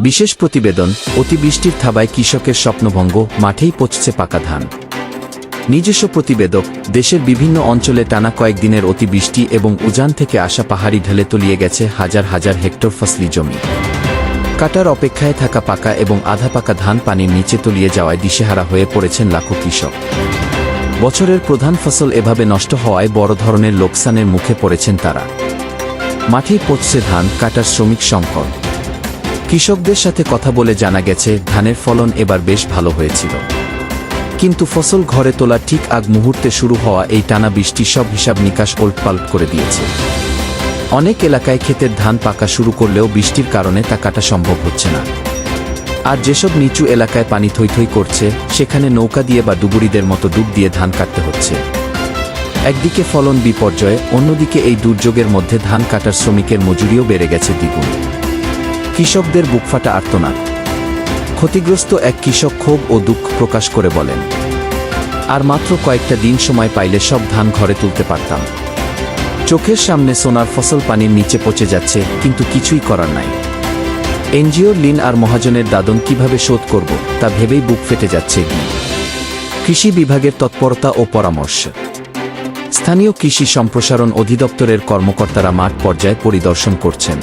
বিশেষ প্রতিবেদন, অতিবৃষ্টির থাবায় কৃষকের স্বপ্নভঙ্গ, মাঠেই পচছে পাকা ধান। নিজস্ব প্রতিবেদক, দেশের বিভিন্ন অঞ্চলে টানা কয়েকদিনের অতিবৃষ্টি এবং উজান থেকে আসা পাহাড়ি ঢলে তলিয়ে গেছে হাজার হাজার হেক্টর ফসলি জমি। কাটার অপেক্ষায় থাকা পাকা এবং আধা পাকা ধান পানির নিচে তলিয়ে যাওয়ায় দিশেহারা হয়ে পড়েছেন লাখো কৃষক। বছরের প্রধান ফসল এভাবে নষ্ট হওয়ায় বড় ধরনের লোকসানের মুখে পড়েছেন তারা। মাঠেই পচছে ধান, কাটার শ্রমিক সংকট। কৃষকদের সাথে কথা বলে জানা গেছে, ধানের ফলন এবার বেশ ভালো হয়েছিল, কিন্তু ফসল ঘরে তোলার ঠিক আগ মুহূর্তে শুরু হওয়া এই টানা বৃষ্টি সব হিসাব নিকাশ ওলটপালট করে দিয়েছে। অনেক এলাকায় ক্ষেতের ধান পাকা শুরু করলেও বৃষ্টির কারণে তা কাটা সম্ভব হচ্ছে না। আর যেসব নিচু এলাকায় পানি থই থই করছে, সেখানে নৌকা দিয়ে বা ডুবুরিদের মতো ডুব দিয়ে ধান কাটতে হচ্ছে। একদিকে ফলন বিপর্যয়, অন্যদিকে এই দুর্যোগের মধ্যে ধান কাটার শ্রমিকের মজুরিও বেড়ে গেছে দ্বিগুণ। কৃষকদের বুকফাটা আর্তনাদ। ক্ষতিগ্রস্ত এক কৃষক ক্ষোভ ও দুঃখ প্রকাশ করে বলেন, আর মাত্র কয়েকটা দিন সময় পাইলে সব ধান ঘরে তুলতে পারতাম। চোখের সামনে সোনার ফসল পানির নিচে পচে যাচ্ছে, কিন্তু কিছুই করার নাই। এনজিওর ঋণ আর মহাজনের দাদন কিভাবে শোধ করব, তা ভেবেই বুক ফেটে যাচ্ছে। কৃষি বিভাগের তৎপরতা ও পরামর্শ। স্থানীয় কৃষি সম্প্রসারণ অধিদপ্তরের কর্মকর্তারা মাঠ পর্যায়ে পরিদর্শন করছেন।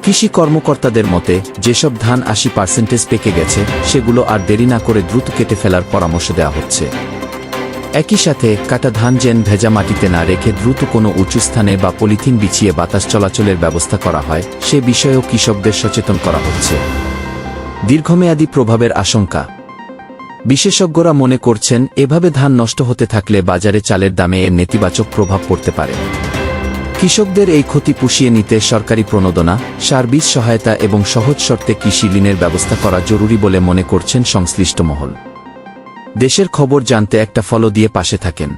কৃষি কর্মকর্তাদের মতে, যেসব ধান ৮০% পেকে গেছে, সেগুলো আর দেরি না করে দ্রুত কেটে ফেলার পরামর্শ দেওয়া হচ্ছে। একই সাথে কাটা ধান যেন ভেজা মাটিতে না রেখে দ্রুত কোনো উঁচু স্থানে বা পলিথিন বিছিয়ে বাতাস চলাচলের ব্যবস্থা করা হয়, সে বিষয়েও কৃষকদের সচেতন করা হচ্ছে। দীর্ঘমেয়াদী প্রভাবের আশঙ্কা। বিশেষজ্ঞরা মনে করছেন, এভাবে ধান নষ্ট হতে থাকলে বাজারে চালের দামে এর নেতিবাচক প্রভাব পড়তে পারে। কৃষকদের এই ক্ষতি পুষিয়ে নিতে সরকারি প্রণোদনা, সার-বীজ সহায়তা এবং সহজ শর্তে কৃষি ঋণের ব্যবস্থা করা জরুরি বলে মনে করছেন সংশ্লিষ্ট মহল। দেশের খবর জানতে একটা ফলো দিয়ে পাশে থাকেন।